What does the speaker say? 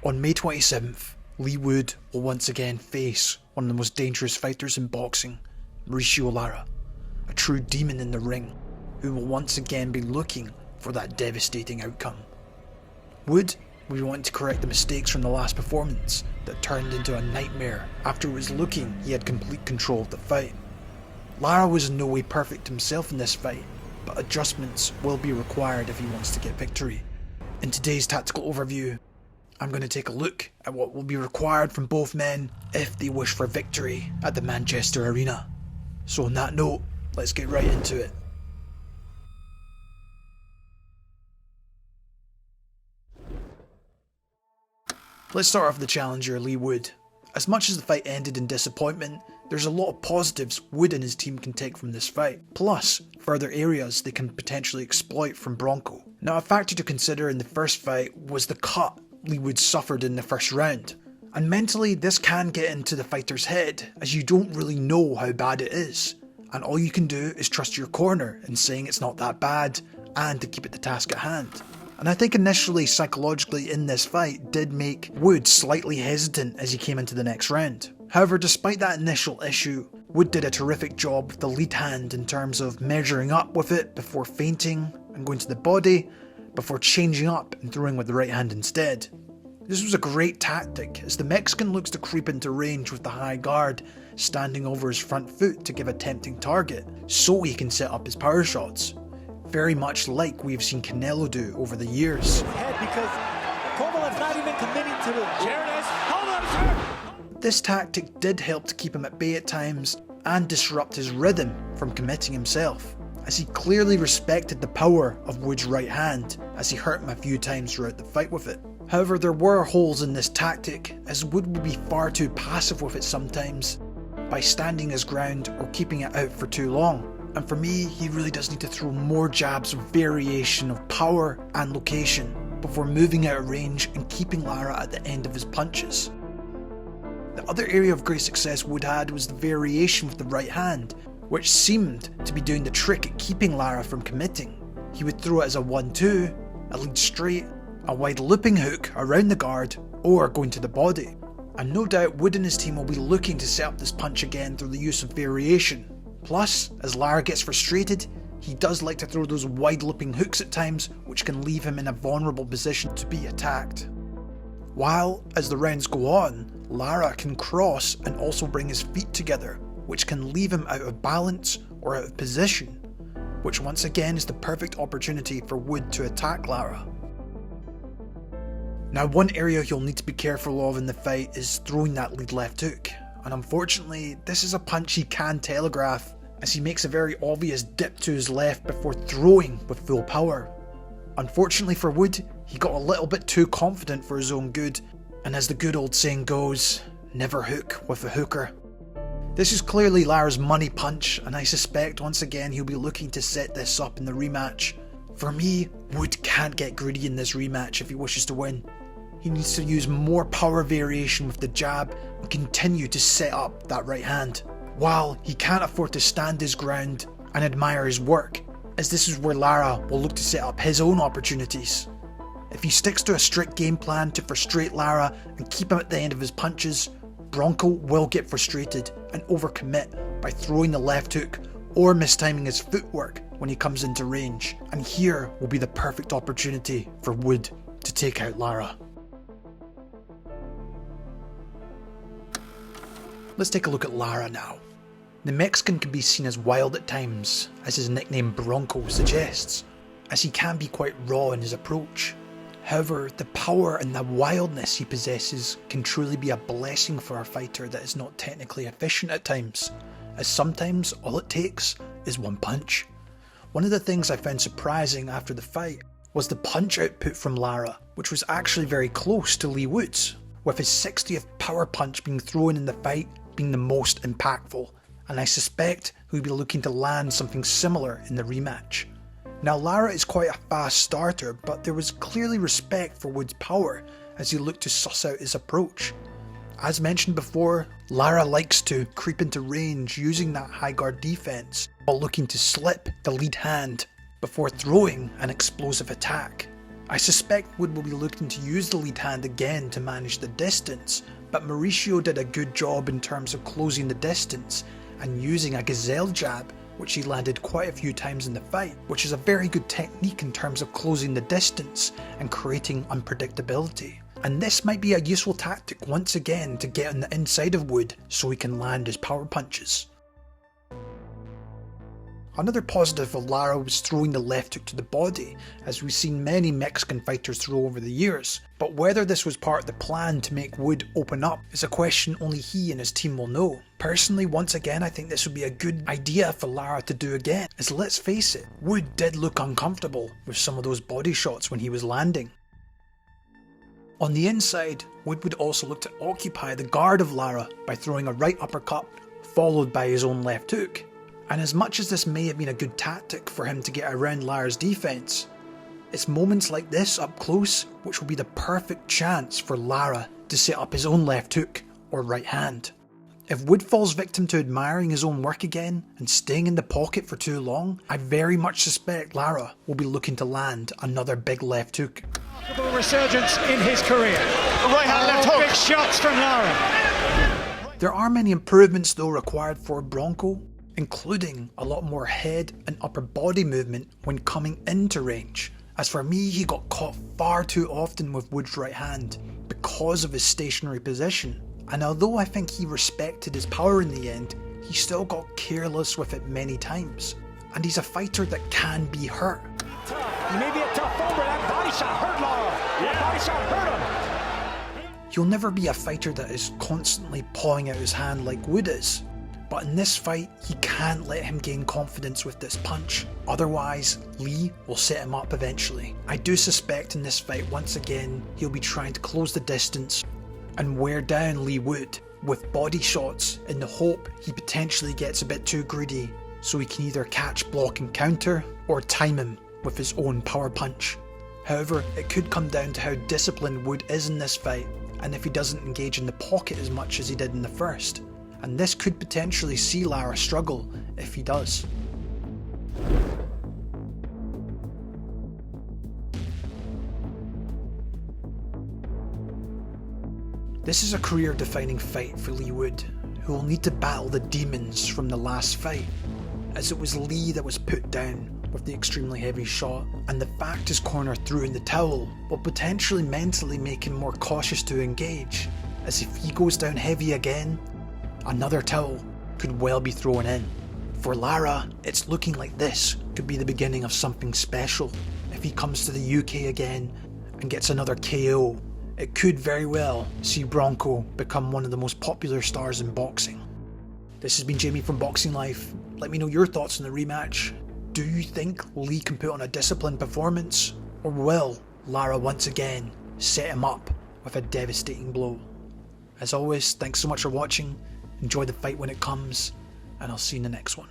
On May 27th, Leigh Wood will once again face one of the most dangerous fighters in boxing, Mauricio Lara, a true demon in the ring, who will once again be looking for that devastating outcome. Wood will be wanting to correct the mistakes from the last performance that turned into a nightmare after it was looking he had complete control of the fight. Lara was in no way perfect himself in this fight, but adjustments will be required if he wants to get victory. In today's tactical overview, I'm going to take a look at what will be required from both men if they wish for victory at the Manchester Arena. So on that note, let's get right into it. Let's start off with the challenger, Leigh Wood. As much as the fight ended in disappointment, there's a lot of positives Wood and his team can take from this fight, plus further areas they can potentially exploit from Bronco. Now, a factor to consider in the first fight was the cut Leigh Wood suffered in the first round, and mentally this can get into the fighter's head as you don't really know how bad it is, and all you can do is trust your corner in saying it's not that bad and to keep it the task at hand. And I think initially psychologically in this fight did make Wood slightly hesitant as he came into the next round. However, despite that initial issue, Wood did a terrific job with the lead hand in terms of measuring up with it before feinting and going to the body, before changing up and throwing with the right hand instead. This was a great tactic as the Mexican looks to creep into range with the high guard standing over his front foot to give a tempting target so he can set up his power shots. Very much like we've seen Canelo do over the years. This tactic did help to keep him at bay at times and disrupt his rhythm from committing himself, as he clearly respected the power of Wood's right hand as he hurt him a few times throughout the fight with it. However, there were holes in this tactic as Wood would be far too passive with it sometimes by standing his ground or keeping it out for too long. And for me, he really does need to throw more jabs with variation of power and location before moving out of range and keeping Lara at the end of his punches. The other area of great success Wood had was the variation with the right hand, which seemed to be doing the trick at keeping Lara from committing. He would throw it as a 1-2, a lead straight, a wide looping hook around the guard, or going to the body. And no doubt Wood and his team will be looking to set up this punch again through the use of variation. Plus, as Lara gets frustrated, he does like to throw those wide looping hooks at times, which can leave him in a vulnerable position to be attacked. While, as the rounds go on, Lara can cross and also bring his feet together, which can leave him out of balance or out of position, which once again is the perfect opportunity for Wood to attack Lara. Now, one area you'll need to be careful of in the fight is throwing that lead left hook, and unfortunately this is a punch he can telegraph as he makes a very obvious dip to his left before throwing with full power. Unfortunately for Wood, he got a little bit too confident for his own good, and as the good old saying goes, never hook with a hooker. This is clearly Lara's money punch, and I suspect once again he'll be looking to set this up in the rematch. For me, Wood can't get greedy in this rematch if he wishes to win. He needs to use more power variation with the jab and continue to set up that right hand, while he can't afford to stand his ground and admire his work, as this is where Lara will look to set up his own opportunities. If he sticks to a strict game plan to frustrate Lara and keep him at the end of his punches, Bronco will get frustrated and overcommit by throwing the left hook or mistiming his footwork when he comes into range, and here will be the perfect opportunity for Wood to take out Lara. Let's take a look at Lara now. The Mexican can be seen as wild at times, as his nickname Bronco suggests, as he can be quite raw in his approach. However, the power and the wildness he possesses can truly be a blessing for a fighter that is not technically efficient at times, as sometimes all it takes is one punch. One of the things I found surprising after the fight was the punch output from Lara, which was actually very close to Leigh Wood's, with his 60th power punch being thrown in the fight being the most impactful, and I suspect he'll be looking to land something similar in the rematch. Now, Lara is quite a fast starter, but there was clearly respect for Wood's power as he looked to suss out his approach. As mentioned before, Lara likes to creep into range using that high guard defense while looking to slip the lead hand before throwing an explosive attack. I suspect Wood will be looking to use the lead hand again to manage the distance, but Mauricio did a good job in terms of closing the distance and using a gazelle jab, which he landed quite a few times in the fight, which is a very good technique in terms of closing the distance and creating unpredictability. And this might be a useful tactic once again to get on the inside of Wood so he can land his power punches. Another positive for Lara was throwing the left hook to the body, as we've seen many Mexican fighters throw over the years, but whether this was part of the plan to make Wood open up is a question only he and his team will know. Personally, once again, I think this would be a good idea for Lara to do again, as let's face it, Wood did look uncomfortable with some of those body shots when he was landing. On the inside, Wood would also look to occupy the guard of Lara by throwing a right uppercut, followed by his own left hook. And as much as this may have been a good tactic for him to get around Lara's defense, it's moments like this up close which will be the perfect chance for Lara to set up his own left hook or right hand. If Wood falls victim to admiring his own work again and staying in the pocket for too long, I very much suspect Lara will be looking to land another big left hook. Resurgence in his career. Right hand, left hook. Big shots from Lara. There are many improvements though required for Bronco, including a lot more head and upper body movement when coming into range. As for me, he got caught far too often with Wood's right hand because of his stationary position, and although I think he respected his power in the end, he still got careless with it many times, and he's a fighter that can be hurt. He may be a tough fighter, that body shot hurt Lara. That body shot hurt him. He'll never be a fighter that is constantly pawing out his hand like Wood is. But in this fight, he can't let him gain confidence with this punch, otherwise Leigh will set him up eventually. I do suspect in this fight once again he'll be trying to close the distance and wear down Leigh Wood with body shots in the hope he potentially gets a bit too greedy so he can either catch, block and counter or time him with his own power punch. However, it could come down to how disciplined Wood is in this fight and if he doesn't engage in the pocket as much as he did in the first. And this could potentially see Lara struggle if he does. This is a career-defining fight for Leigh Wood, who will need to battle the demons from the last fight, as it was Leigh that was put down with the extremely heavy shot, and the fact his corner threw in the towel will potentially mentally make him more cautious to engage, as if he goes down heavy again, another towel could well be thrown in. For Lara, it's looking like this could be the beginning of something special. If he comes to the UK again and gets another KO, it could very well see Bronco become one of the most popular stars in boxing. This has been Jamie from Boxing Life. Let me know your thoughts on the rematch. Do you think Leigh can put on a disciplined performance, or will Lara once again set him up with a devastating blow? As always, thanks so much for watching. Enjoy the fight when it comes, and I'll see you in the next one.